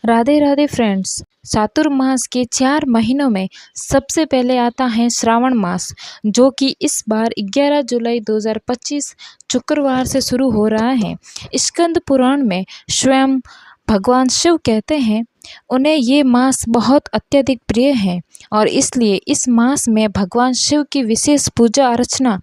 Radhe Radhe friends. चातुर्मास के 4 महीनों में सबसे पहले आता है श्रावण मास, जो कि इस बार 11 जुलाई 2025 शुक्रवार से शुरू हो रहा है। स्कंद पुराण में स्वयं भगवान शिव कहते हैं उन्हें ये मास बहुत अत्यधिक प्रिय है और इसलिए इस मास में भगवान शिव की विशेष पूजा अर्चना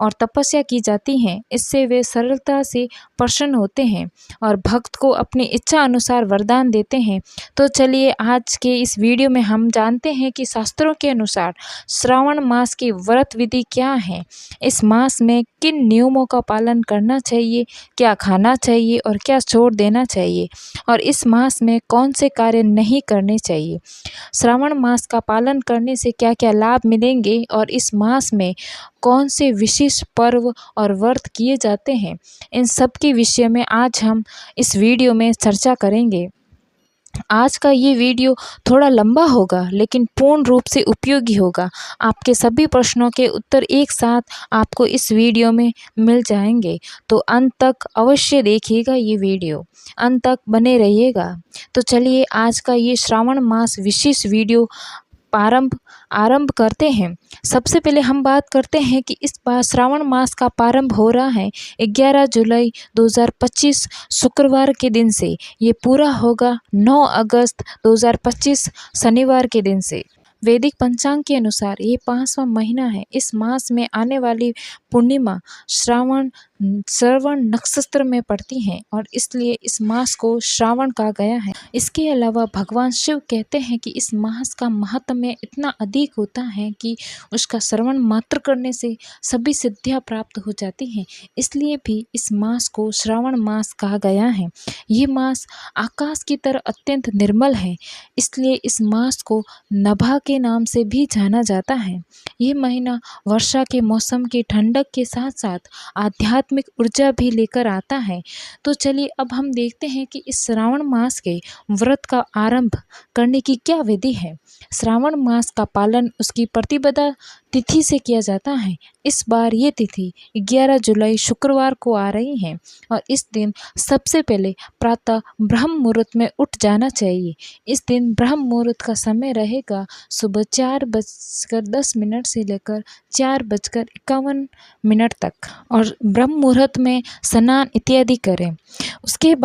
और तपस्या की जाती है। इससे वे सरलता से प्रसन्न होते हैं और भक्त को अपनी इच्छा अनुसार वरदान देते हैं। तो चलिए आज के इस वीडियो में हम जानते हैं कि शास्त्रों के अनुसार श्रावण मास की व्रत विधि क्या है, इस मास में किन नियमों का पालन करना चाहिए, क्या खाना चाहिए और क्या छोड़ देना चाहिए और इस मास में कौन से कार्य नहीं करने चाहिए। श्रावण मास का पालन करने से क्या क्या लाभ मिलेंगे और इस मास में कौन से विशेष पर्व और व्रत किए जाते हैं, इन सब के विषय में आज हम इस वीडियो में चर्चा करेंगे। आज का ये वीडियो थोड़ा लंबा होगा लेकिन पूर्ण रूप से उपयोगी होगा। आपके सभी प्रश्नों के उत्तर एक साथ आपको इस वीडियो में मिल जाएंगे, तो अंत तक अवश्य देखिएगा, ये वीडियो अंत तक बने रहिएगा। तो चलिए आज का ये श्रावण मास विशेष वीडियो आरंभ करते हैं। सबसे पहले हम बात करते हैं कि इस बार श्रावण मास का प्रारंभ हो रहा है 11 जुलाई 2025 शुक्रवार के दिन से। ये पूरा होगा 9 अगस्त 2025 शनिवार के दिन से। वैदिक पंचांग के अनुसार ये 5वां महीना है। इस मास में आने वाली पूर्णिमा श्रवण नक्षत्र में पड़ती हैं और इसलिए इस मास को श्रावण कहा गया है। इसके अलावा भगवान शिव कहते हैं कि इस मास का महात्म्य इतना अधिक होता है कि उसका श्रवण मात्र करने से सभी सिद्धियां प्राप्त हो जाती हैं, इसलिए भी इस मास को श्रावण मास कहा गया है। ये मास आकाश की तरह अत्यंत निर्मल है, इसलिए इस मास को नभा के नाम से भी जाना जाता है। ये महीना वर्षा के मौसम की ठंडक के साथ साथ आध्यात्मिक ऊर्जा भी लेकर आता है। तो चलिए अब हम देखते हैं कि इस श्रावण मास के व्रत का आरंभ करने की क्या विधि है। श्रावण मास का पालन उसकी प्रतिपदा तिथि से किया जाता है। इस बार ये तिथि 11 जुलाई शुक्रवार को आ रही है और इस दिन सबसे पहले प्रातः ब्रह्म मुहूर्त में उठ जाना चाहिए। इस दिन ब्रह्म मुहूर्त का समय रहेगा सुबह 4:10 से लेकर 4:51 तक और ब्रह्म मुहूर्त में स्नान इत्यादि करें। उसके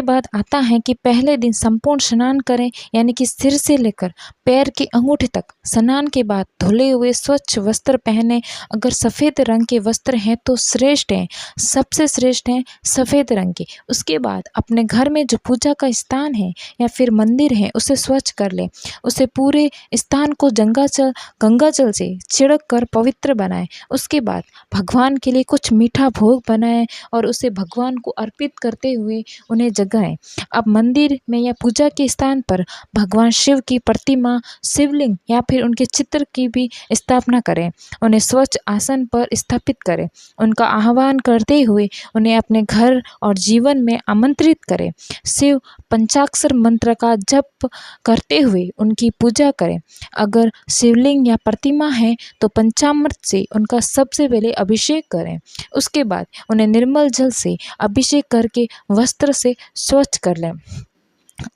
बाद आता है कि पहले दिन संपूर्ण स्नान करें, यानी कि सिर से लेकर पैर के अंगूठे तक। स्नान के बाद धुले हुए स्वच्छ वस्त्र पहने। अगर सफ़ेद रंग के वस्त्र हैं तो श्रेष्ठ हैं, सबसे श्रेष्ठ हैं सफ़ेद रंग के। उसके बाद अपने घर में जो पूजा का स्थान है या फिर मंदिर है उसे स्वच्छ कर लें। उसे पूरे स्थान को गंगा जल से छिड़क कर पवित्र बनाएं। उसके बाद भगवान के लिए कुछ मीठा भोग बनाएं और उसे भगवान को अर्पित करते हुए उन्हें जगाएं। अब मंदिर में या पूजा के स्थान पर भगवान शिव की प्रतिमा, शिवलिंग या फिर उनके चित्र की भी स्थापना करें। उन्हें स्वच्छ आसन पर स्थापित करें। उनका आह्वान करते हुए उन्हें अपने घर और जीवन में आमंत्रित करें। शिव पंचाक्षर मंत्र का जप करते हुए उनकी पूजा करें। अगर शिवलिंग या प्रतिमा है तो पंचामृत से उनका सबसे पहले अभिषेक करें। उसके बाद उन्हें निर्मल जल से अभिषेक करके वस्त्र से स्वच्छ कर लें।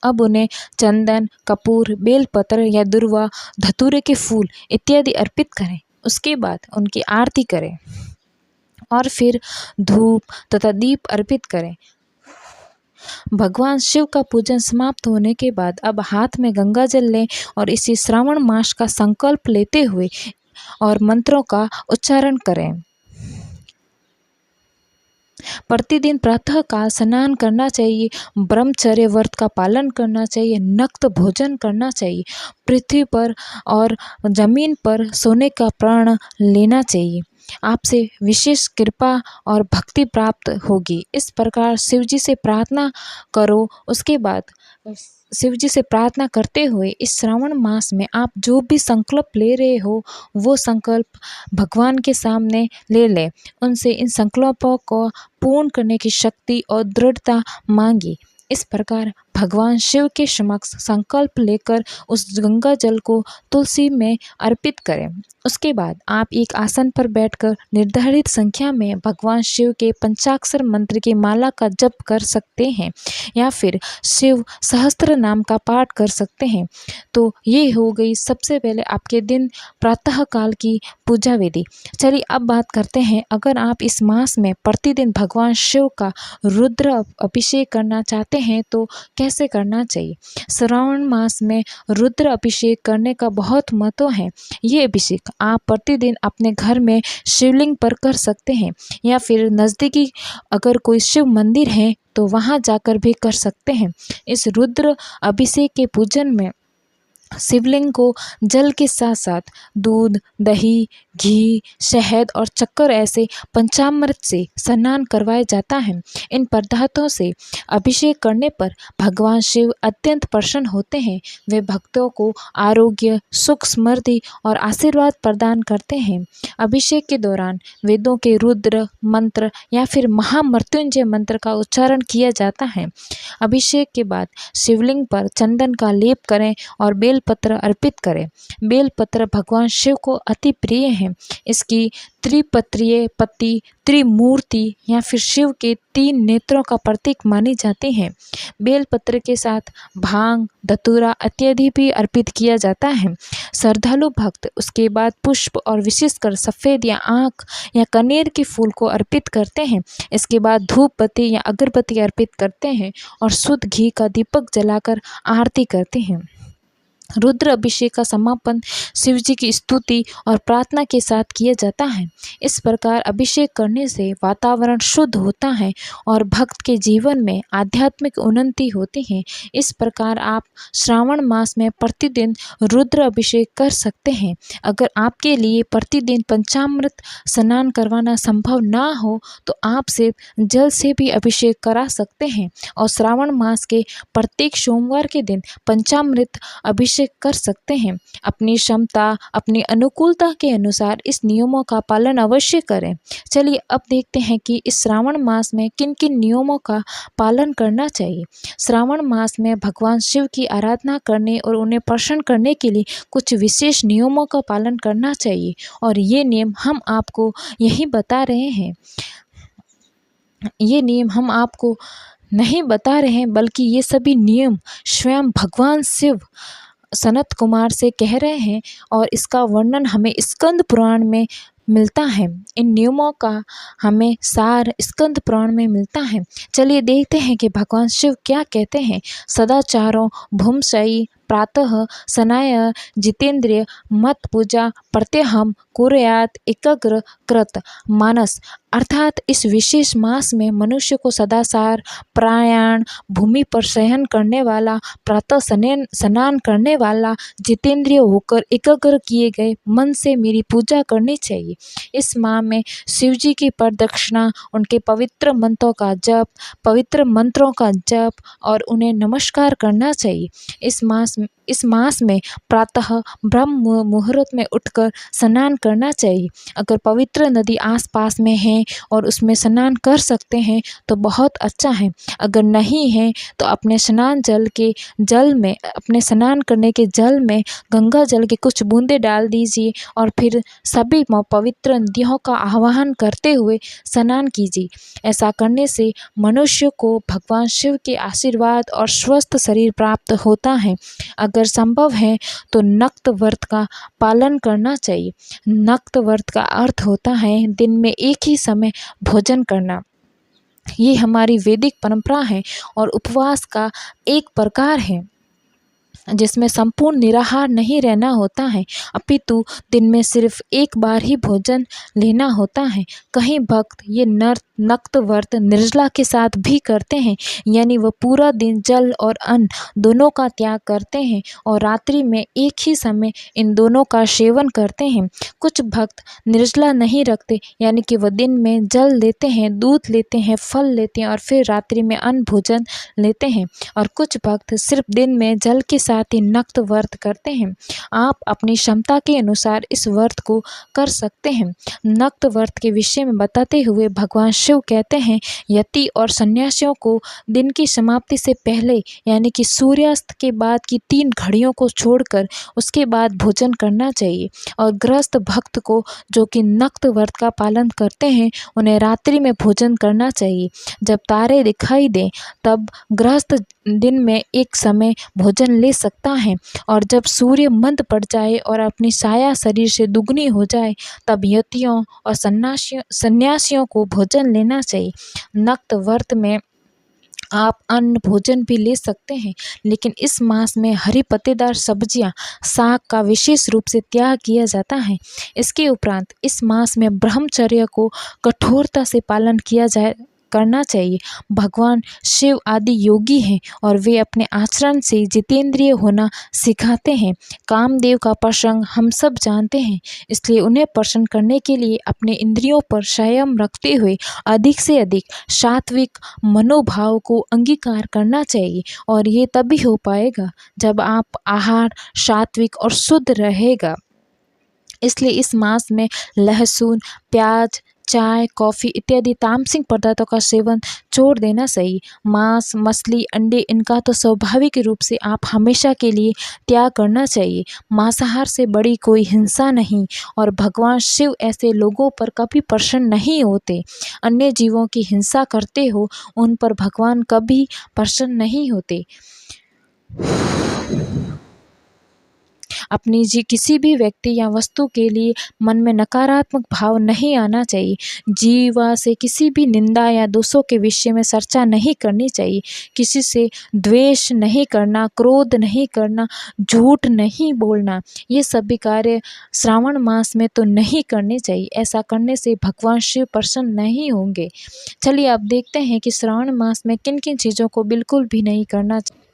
अब उन्हें चंदन, कपूर, बेलपत्र या दुर्वा, धतूरे के फूल इत्यादि अर्पित करें। उसके बाद उनकी आरती करें और फिर धूप तथा दीप अर्पित करें। भगवान शिव का पूजन समाप्त होने के बाद अब हाथ में गंगा जल लें और इसी श्रावण मास का संकल्प लेते हुए और मंत्रों का उच्चारण करें। प्रतिदिन प्रातः काल स्नान करना चाहिए, ब्रह्मचर्य व्रत का पालन करना चाहिए, नक्त भोजन करना चाहिए, पृथ्वी पर और जमीन पर सोने का प्रण लेना चाहिए। आपसे विशेष कृपा और भक्ति प्राप्त होगी। इस प्रकार शिवजी से प्रार्थना करो। उसके बाद शिवजी से प्रार्थना करते हुए इस श्रावण मास में आप जो भी संकल्प ले रहे हो वो संकल्प भगवान के सामने ले लें। उनसे इन संकल्पों को पूर्ण करने की शक्ति और दृढ़ता मांगी। इस प्रकार भगवान शिव के समक्ष संकल्प लेकर उस गंगा जल को तुलसी में अर्पित करें। उसके बाद आप एक आसन पर बैठकर निर्धारित संख्या में भगवान शिव के पंचाक्षर मंत्र की माला का जप कर सकते हैं या फिर शिव सहस्त्र नाम का पाठ कर सकते हैं। तो ये हो गई सबसे पहले आपके दिन प्रातः काल की पूजा विधि। चलिए अब बात करते हैं, अगर आप इस मास में प्रतिदिन भगवान शिव का रुद्र अभिषेक करना चाहते हैं तो कैसे करना चाहिए। श्रावण मास में रुद्र अभिषेक करने का बहुत महत्व है। ये अभिषेक आप प्रतिदिन अपने घर में शिवलिंग पर कर सकते हैं या फिर नज़दीकी अगर कोई शिव मंदिर है तो वहाँ जाकर भी कर सकते हैं। इस रुद्र अभिषेक के पूजन में शिवलिंग को जल के साथ साथ दूध, दही, घी, शहद और चक्कर ऐसे पंचामृत से स्नान करवाया जाता है। इन पदार्थों से अभिषेक करने पर भगवान शिव अत्यंत प्रसन्न होते हैं। वे भक्तों को आरोग्य, सुख, समृद्धि और आशीर्वाद प्रदान करते हैं। अभिषेक के दौरान वेदों के रुद्र मंत्र या फिर महामृत्युंजय मंत्र का उच्चारण किया जाता है। अभिषेक के बाद शिवलिंग पर चंदन का लेप करें और बेलपत्र अर्पित करें। बेलपत्र भगवान शिव को अति प्रिय है। इसकी त्रिपत्रीय पत्ती त्रिमूर्ति या फिर शिव के 3 नेत्रों का प्रतीक मानी जाती है। बेलपत्र के साथ भांग, धतूरा इत्यादि भी अर्पित किया जाता है। श्रद्धालु भक्त उसके बाद पुष्प और विशेषकर सफ़ेद या आँख या कनेर के फूल को अर्पित करते हैं। इसके बाद धूप बत्ती या अगरबत्ती अर्पित करते हैं और शुद्ध घी का दीपक जलाकर आरती करते हैं। रुद्र अभिषेक का समापन शिव जी की स्तुति और प्रार्थना के साथ किया जाता है। इस प्रकार अभिषेक करने से वातावरण शुद्ध होता है और भक्त के जीवन में आध्यात्मिक उन्नति होती है। इस प्रकार आप श्रावण मास में प्रतिदिन रुद्र अभिषेक कर सकते हैं। अगर आपके लिए प्रतिदिन पंचामृत स्नान करवाना संभव ना हो तो आप सिर्फ जल से भी अभिषेक करा सकते हैं और श्रावण मास के प्रत्येक सोमवार के दिन पंचामृत अभिषेक कर सकते हैं। अपनी क्षमता, अपनी अनुकूलता के अनुसार इस नियमों का पालन अवश्य करें। चलिए अब देखते हैं कि इस श्रावण मास में किन किन नियमों का पालन करना चाहिए। श्रावण मास में भगवान शिव की आराधना करने और उन्हें प्रसन्न करने के लिए कुछ विशेष नियमों का पालन करना चाहिए और ये नियम हम आपको यही बता रहे हैं। ये नियम हम आपको नहीं बता रहे हैं बल्कि ये सभी नियम स्वयं भगवान शिव सनत कुमार से कह रहे हैं और इसका वर्णन हमें स्कंद पुराण में मिलता है। इन नियमों का हमें सार स्कंद पुराण में मिलता है। चलिए देखते हैं कि भगवान शिव क्या कहते हैं। सदाचारों भूमशयी प्रातः स्नाय जितेंद्रिय मत पूजा प्रत्यहम कुर्यात एकाग्र कृत मानस। अर्थात इस विशेष मास में मनुष्य को सदाचार, प्राणायाम, भूमि पर शयन करने वाला, प्रातः स्नान करने वाला, जितेंद्रिय होकर एकाग्र किए गए मन से मेरी पूजा करनी चाहिए। इस माह में शिव जी की प्रदक्षिणा, उनके पवित्र मंत्रों का जप और उन्हें नमस्कार करना चाहिए। इस मास में प्रातः ब्रह्म मुहूर्त में उठकर स्नान करना चाहिए। अगर पवित्र नदी आसपास में है और उसमें स्नान कर सकते हैं तो बहुत अच्छा है। अगर नहीं है तो अपने स्नान करने के जल में गंगा जल के कुछ बूंदे डाल दीजिए और फिर सभी पवित्र नदियों का आह्वान करते हुए स्नान कीजिए। ऐसा करने से मनुष्य को भगवान शिव के आशीर्वाद और स्वस्थ शरीर प्राप्त होता है। अगर संभव है तो नक्त व्रत का पालन करना चाहिए। नक्त व्रत का अर्थ होता है दिन में एक ही समय भोजन करना। ये हमारी वैदिक परंपरा है और उपवास का एक प्रकार है जिसमें संपूर्ण निराहार नहीं रहना होता है, अपितु दिन में सिर्फ एक बार ही भोजन लेना होता है। कई भक्त ये नक्त व्रत निर्जला के साथ भी करते हैं, यानी वह पूरा दिन जल और अन्न दोनों का त्याग करते हैं और रात्रि में एक ही समय इन दोनों का सेवन करते हैं। कुछ भक्त निर्जला नहीं रखते, यानी कि वह दिन में जल लेते हैं, दूध लेते हैं, फल लेते हैं और फिर रात्रि में अन्न भोजन लेते हैं। और कुछ भक्त सिर्फ दिन में जल के साथ ही नक्त व्रत करते हैं। आप अपनी क्षमता के अनुसार इस व्रत को कर सकते हैं। नक्त व्रत के विषय में बताते हुए भगवान शिव कहते हैं यति और सन्यासियों को दिन की समाप्ति से पहले यानी कि सूर्यास्त के बाद की 3 घड़ियों को छोड़कर उसके बाद भोजन करना चाहिए। और गृहस्थ भक्त को जो कि नक्त व्रत का पालन करते हैं उन्हें रात्रि में भोजन करना चाहिए। जब तारे दिखाई दें तब गृहस्थ दिन में एक समय भोजन ले सकता है, और जब सूर्य मंद पड़ जाए और अपनी छाया शरीर से दुगनी हो जाए तब यतियों और सन्यासियों को भोजन लेना चाहिए। नक्त व्रत में आप अन्न भोजन भी ले सकते हैं, लेकिन इस मास में हरी पत्तेदार सब्जियां, साग का विशेष रूप से त्याग किया जाता है। इसके उपरांत इस मास में ब्रह्मचर्य को कठोरता से पालन करना चाहिए। भगवान शिव आदि योगी हैं और वे अपने आचरण से जितेंद्रिय होना सिखाते हैं। कामदेव का प्रसंग हम सब जानते हैं, इसलिए उन्हें प्रसन्न करने के लिए अपने इंद्रियों पर संयम रखते हुए अधिक से अधिक सात्विक मनोभाव को अंगीकार करना चाहिए, और ये तभी हो पाएगा जब आप आहार सात्विक और शुद्ध रहेगा। इसलिए इस मास में लहसुन, प्याज, चाय, कॉफ़ी इत्यादि तामसिक पदार्थों का सेवन छोड़ देना सही। मांस, मछली, अंडे इनका तो स्वाभाविक रूप से आप हमेशा के लिए त्याग करना चाहिए। मांसाहार से बड़ी कोई हिंसा नहीं, और भगवान शिव ऐसे लोगों पर कभी प्रसन्न नहीं होते। अन्य जीवों की हिंसा करते हो उन पर भगवान कभी प्रसन्न नहीं होते। अपनी किसी भी व्यक्ति या वस्तु के लिए मन में नकारात्मक भाव नहीं आना चाहिए। जीवा से किसी भी निंदा या दोषों के विषय में चर्चा नहीं करनी चाहिए। किसी से द्वेष नहीं करना, क्रोध नहीं करना, झूठ नहीं बोलना, ये सभी कार्य श्रावण मास में तो नहीं करने चाहिए। ऐसा करने से भगवान शिव प्रसन्न नहीं होंगे। चलिए अब देखते हैं कि श्रावण मास में किन किन चीज़ों को बिल्कुल भी नहीं करना चाहिए।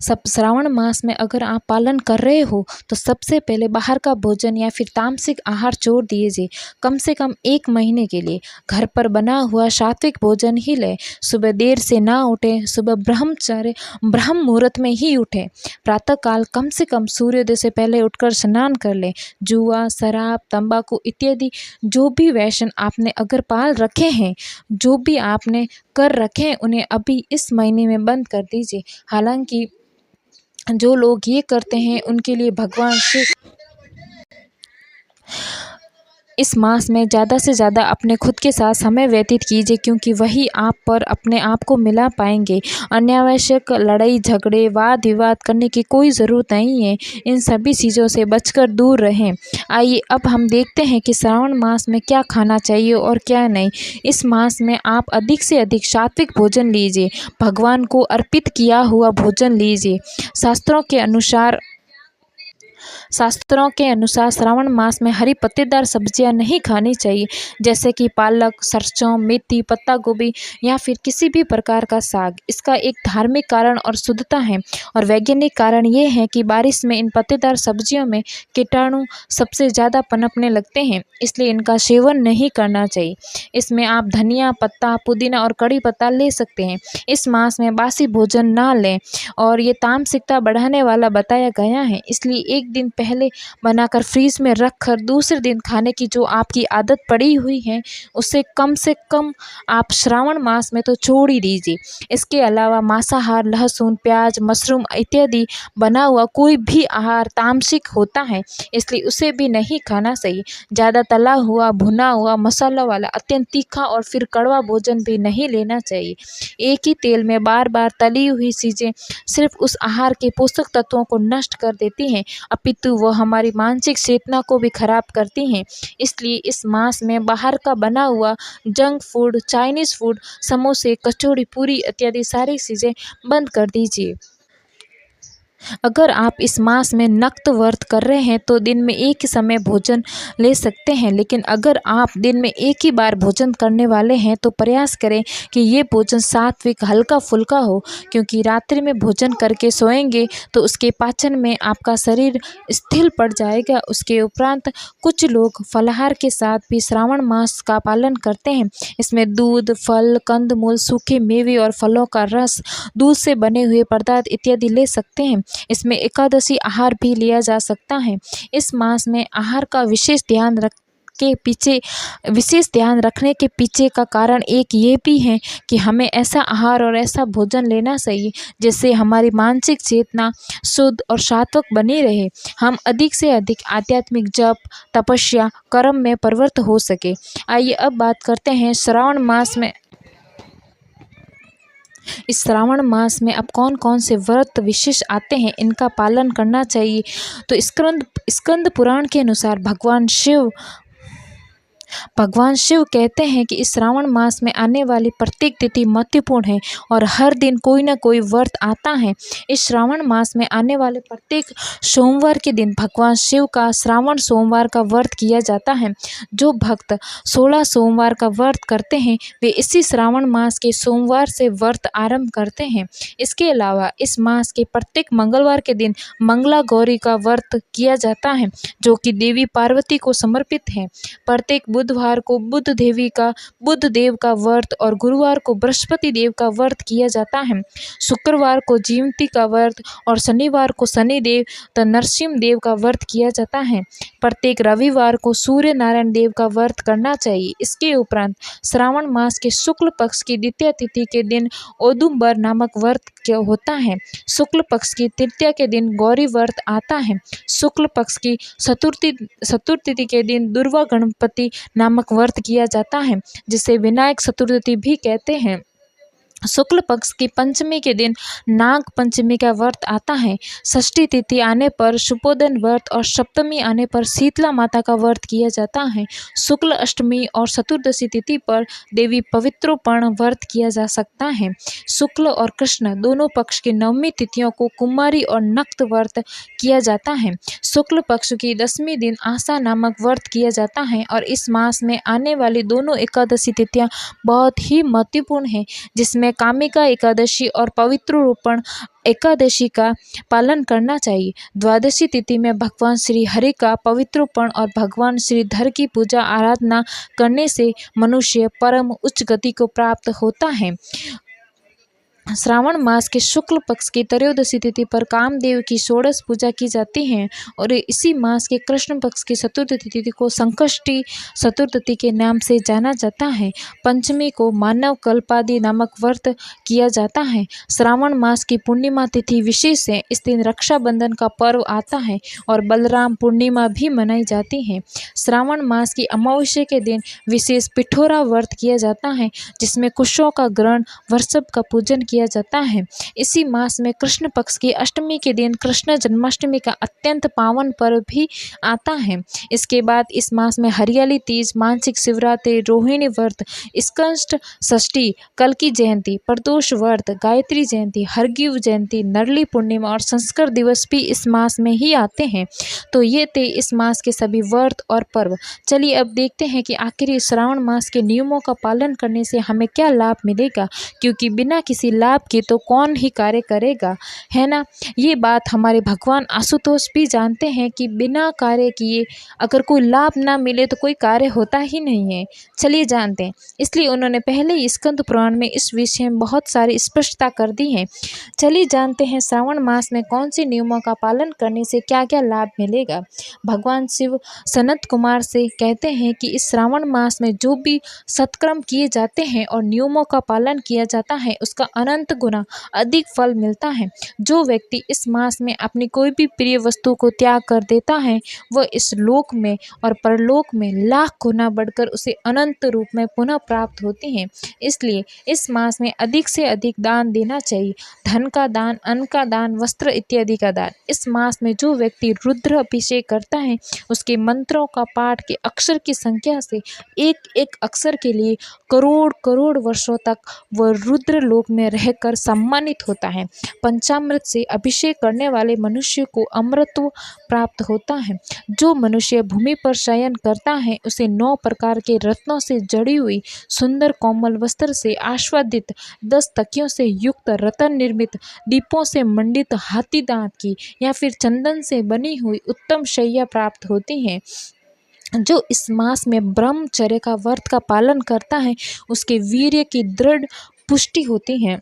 सब श्रावण मास में अगर आप पालन कर रहे हो तो सबसे पहले बाहर का भोजन या फिर तामसिक आहार छोड़ दीजिए। कम से कम 1 महीने के लिए घर पर बना हुआ सात्विक भोजन ही लें। सुबह देर से ना उठें, सुबह ब्रह्म मुहूर्त में ही उठें। प्रातःकाल कम से कम सूर्योदय से पहले उठकर स्नान कर लें। जुआ, शराब, तंबाकू इत्यादि जो भी व्यसन आपने अगर पाल रखे हैं, जो भी आपने कर रखे हैं, उन्हें अभी इस महीने में बंद कर दीजिए। हालांकि जो लोग ये करते हैं उनके लिए भगवान शिव इस मास में ज़्यादा से ज़्यादा अपने खुद के साथ समय व्यतीत कीजिए, क्योंकि वही आप पर अपने आप को मिला पाएंगे। अनावश्यक लड़ाई झगड़े, वाद विवाद करने की कोई ज़रूरत नहीं है। इन सभी चीज़ों से बचकर दूर रहें। आइए अब हम देखते हैं कि श्रावण मास में क्या खाना चाहिए और क्या नहीं। इस मास में आप अधिक से अधिक सात्विक भोजन लीजिए। भगवान को अर्पित किया हुआ भोजन लीजिए। शास्त्रों के अनुसार श्रावण मास में हरी पत्तेदार सब्जियां नहीं खानी चाहिए, जैसे कि पालक, सरसों, मेथी, पत्ता गोभी या फिर किसी भी प्रकार का साग। इसका एक धार्मिक कारण और शुद्धता है, और वैज्ञानिक कारण ये है कि बारिश में इन पत्तेदार सब्जियों में कीटाणु सबसे ज़्यादा पनपने लगते हैं, इसलिए इनका सेवन नहीं करना चाहिए। इसमें आप धनिया पत्ता, पुदीना और कड़ी पत्ता ले सकते हैं। इस मास में बासी भोजन ना लें, और ये तामसिकता बढ़ाने वाला बताया गया है, इसलिए एक दिन पहले बनाकर फ्रीज में रख कर दूसरे दिन खाने की जो आपकी आदत पड़ी हुई है उसे कम से कम आप श्रावण मास में तो छोड़ ही दीजिए। इसके अलावा मांसाहार, लहसुन, प्याज, मशरूम इत्यादि बना हुआ कोई भी आहार तामसिक होता है, इसलिए उसे भी नहीं खाना चाहिए। ज़्यादा तला हुआ, भुना हुआ, मसाला वाला, अत्यंत तीखा और फिर कड़वा भोजन भी नहीं लेना चाहिए। एक ही तेल में बार बार तली हुई चीज़ें सिर्फ उस आहार के पोषक तत्वों को नष्ट कर देती हैं, अपितु वो हमारी मानसिक चेतना को भी खराब करती हैं। इसलिए इस मास में बाहर का बना हुआ जंक फूड, चाइनीज़ फूड, समोसे, कचौड़ी, पूरी इत्यादि सारी चीज़ें बंद कर दीजिए। अगर आप इस मास में नक्त व्रत कर रहे हैं तो दिन में एक ही समय भोजन ले सकते हैं, लेकिन अगर आप दिन में एक ही बार भोजन करने वाले हैं तो प्रयास करें कि ये भोजन सात्विक, हल्का फुल्का हो, क्योंकि रात्रि में भोजन करके सोएंगे तो उसके पाचन में आपका शरीर स्थिर पड़ जाएगा। उसके उपरांत कुछ लोग फलाहार के साथ भी श्रावण मास का पालन करते हैं। इसमें दूध, फल, कंदमूल, सूखे मेवे और फलों का रस, दूध से बने हुए पदार्थ इत्यादि ले सकते हैं। इसमें एकादशी आहार भी लिया जा सकता है। इस मास में आहार का विशेष ध्यान के पीछे विशेष ध्यान रखने के पीछे का कारण एक ये भी है कि हमें ऐसा आहार और ऐसा भोजन लेना चाहिए जिससे हमारी मानसिक चेतना शुद्ध और सात्विक बनी रहे, हम अधिक से अधिक आध्यात्मिक जप तपस्या कर्म में प्रवृत्त हो सके। आइए अब बात करते हैं श्रावण मास में। इस श्रावण मास में अब कौन कौन से व्रत विशेष आते हैं, इनका पालन करना चाहिए। तो स्कंद पुराण के अनुसार भगवान शिव कहते हैं कि इस श्रावण मास में आने वाली प्रत्येक तिथि महत्वपूर्ण है और हर दिन कोई ना कोई व्रत आता है। इस श्रावण मास में आने वाले प्रत्येक सोमवार के दिन भगवान शिव का श्रावण सोमवार का व्रत किया जाता है। जो भक्त 16 सोमवार का व्रत करते हैं वे इसी श्रावण मास के सोमवार से व्रत आरंभ करते हैं। इसके अलावा इस मास के प्रत्येक मंगलवार के दिन मंगला गौरी का व्रत किया जाता है जो कि देवी पार्वती को समर्पित है। प्रत्येक बुधवार को बुध देव का व्रत और गुरुवार को बृहस्पति देव का व्रत किया जाता है। शुक्रवार को जयंती का व्रत और शनिवार को शनिदेव तथा नरसिंह देव का व्रत किया जाता है। प्रत्येक रविवार को सूर्य नारायण देव का व्रत करना चाहिए। इसके उपरांत श्रावण मास के शुक्ल पक्ष की द्वितीय तिथि के दिन औदुंबर नामक व्रत होता है। शुक्ल पक्ष की तृतीया के दिन गौरी व्रत आता है। शुक्ल पक्ष की चतुर्थी के दिन दुर्वा गणपति नामक व्रत किया जाता है जिसे विनायक चतुर्थी भी कहते हैं। शुक्ल पक्ष की पंचमी के दिन नाग पंचमी का व्रत आता है। षष्ठी तिथि आने पर शुपोदन व्रत और सप्तमी आने पर शीतला माता का व्रत किया जाता है। शुक्ल अष्टमी और चतुर्दशी तिथि पर देवी पवित्रोपण व्रत किया जा सकता है। शुक्ल और कृष्ण दोनों पक्ष की नवमी तिथियों को कुमारी और नक्त व्रत किया जाता है। शुक्ल पक्ष की 10वीं दिन आशा नामक व्रत किया जाता है और इस मास में आने वाली दोनों एकादशी तिथियां बहुत ही महत्वपूर्ण है जिसमें कामिका एकादशी और पवित्रोपण एकादशी का पालन करना चाहिए। द्वादशी तिथि में भगवान श्री हरि का पवित्रोपण और भगवान श्रीधर की पूजा आराधना करने से मनुष्य परम उच्च गति को प्राप्त होता है। श्रावण मास के शुक्ल पक्ष की त्रयोदशी तिथि पर कामदेव की षोडश पूजा की जाती है और इसी मास के कृष्ण पक्ष की चतुर्थी तिथि को संकष्टी चतुर्थी के नाम से जाना जाता है। पंचमी को मानव कल्पादि नामक व्रत किया जाता है। श्रावण मास की पूर्णिमा तिथि विशेष है। इस दिन रक्षाबंधन का पर्व आता है और बलराम पूर्णिमा भी मनाई जाती है। श्रावण मास की अमावस्या के दिन विशेष पिठोरा व्रत किया जाता है जिसमें कुशों का ग्रहण वृषभ का पूजन किया जाता है। इसी मास में कृष्ण पक्ष की अष्टमी के दिन कृष्ण जन्माष्टमी का अत्यंत पावन पर्व भी आता है। इसके बाद इस मास में हरियाली तीज, मासिक शिवरात्रि, रोहिणी व्रत, स्कंद षष्ठी, कल्की जयंती, प्रदोष व्रत, गायत्री जयंती, हरगिव जयंती, नरली पूर्णिमा और संस्कार दिवस भी इस मास में ही आते हैं। तो ये थे इस मास के सभी व्रत और पर्व। चलिए अब देखते हैं कि आखिर इस श्रावण मास के नियमों का पालन करने से हमें क्या लाभ मिलेगा, क्योंकि बिना किसी लाभ के तो कौन ही कार्य करेगा, है ना। ये बात हमारे भगवान आशुतोष भी जानते हैं कि बिना कार्य किए अगर कोई लाभ ना मिले तो कोई कार्य होता ही नहीं है। चलिए जानते हैं, इसलिए उन्होंने पहले ही स्कंद पुराण में इस विषय में बहुत सारी स्पष्टता कर दी है। चलिए जानते हैं श्रावण मास में कौन से नियमों का पालन करने से क्या क्या लाभ मिलेगा। भगवान शिव सनत कुमार से कहते हैं कि इस श्रावण मास में जो भी सत्कर्म किए जाते हैं और नियमों का पालन किया जाता है उसका अनंत गुना अधिक फल मिलता है। जो व्यक्ति इस मास में अपनी कोई भी प्रिय वस्तु को त्याग कर देता है वह इस लोक में और परलोक में लाख गुना बढ़कर उसे अनंत रूप में पुनः प्राप्त होती है। इसलिए इस मास में अधिक से अधिक दान देना चाहिए। धन का दान, अन्न का दान, वस्त्र इत्यादि का दान। इस मास में जो व्यक्ति रुद्र अभिषेक करता है उसके मंत्रों का पाठ के अक्षर की संख्या से एक एक अक्षर के लिए करोड़ करोड़ वर्षों तक वह रुद्र लोक में रहकर सम्मानित होता है। पंचामृत से अभिषेक करने वाले मनुष्य को अमृतत्व प्राप्त होता है। जो मनुष्य भूमि पर शयन करता है उसे 9 प्रकार के रत्नों से जड़ी हुई सुंदर कोमल वस्त्र से आच्छादित 10 तकियों से युक्त रत्न निर्मित दीपों से मंडित हाथी दांत की या फिर चंदन से बनी हुई उत्तम शैया प्राप्त होती है। जो इस मास में ब्रह्मचर्य का व्रत का पालन करता है उसके वीर्य की दृढ़ पुष्टि होती है।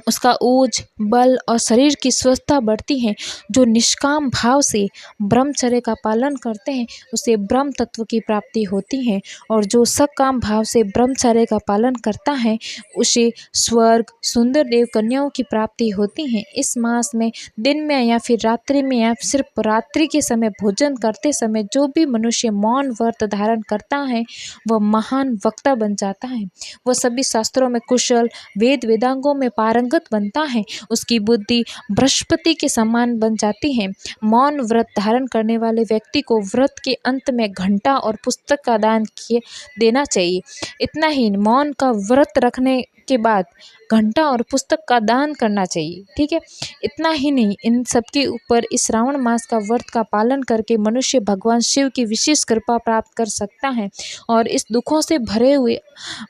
उसका ओज, बल और शरीर की स्वस्थता बढ़ती है। जो निष्काम भाव से ब्रह्मचर्य का पालन करते हैं उसे ब्रह्म तत्व की प्राप्ति होती है, और जो सकाम भाव से ब्रह्मचर्य का पालन करता है उसे स्वर्ग, सुंदर देव कन्याओं की प्राप्ति होती है। इस मास में दिन में या फिर रात्रि में या सिर्फ रात्रि के समय भोजन करते समय जो भी मनुष्य मौन व्रत धारण करता है वह महान वक्ता बन जाता है। वह सभी शास्त्रों में कुशल, वेद वेदांगों में पारंगत बनता है। उसकी बुद्धि बृहस्पति के समान बन जाती है। मौन व्रत धारण करने वाले व्यक्ति को व्रत के अंत में घंटा और पुस्तक का दान किए देना चाहिए। इतना ही, मौन का व्रत रखने के बाद घंटा और पुस्तक का दान करना चाहिए। ठीक है, इतना ही नहीं, इन सब के ऊपर इस श्रावण मास का व्रत का पालन करके मनुष्य भगवान शिव की विशेष कृपा प्राप्त कर सकता है और इस दुखों से भरे हुए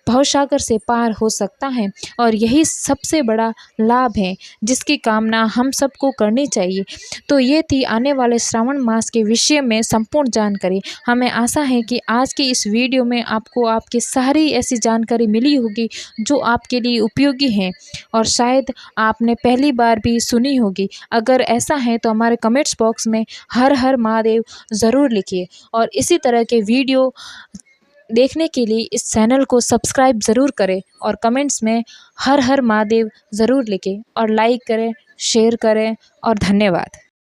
भवसागर से पार हो सकता है। और यही सबसे बड़ा लाभ है जिसकी कामना हम सबको करनी चाहिए। तो ये थी आने वाले श्रावण मास के विषय में संपूर्ण जानकारी। हमें आशा है कि आज की इस वीडियो में आपको आपकी सारी ऐसी जानकारी मिली होगी जो आपके लिए उपयोगी है और शायद आपने पहली बार भी सुनी होगी। अगर ऐसा है तो हमारे कमेंट्स बॉक्स में हर हर महादेव ज़रूर लिखिए और इसी तरह के वीडियो देखने के लिए इस चैनल को सब्सक्राइब ज़रूर करें और कमेंट्स में हर हर महादेव ज़रूर लिखें और लाइक करें, शेयर करें और धन्यवाद।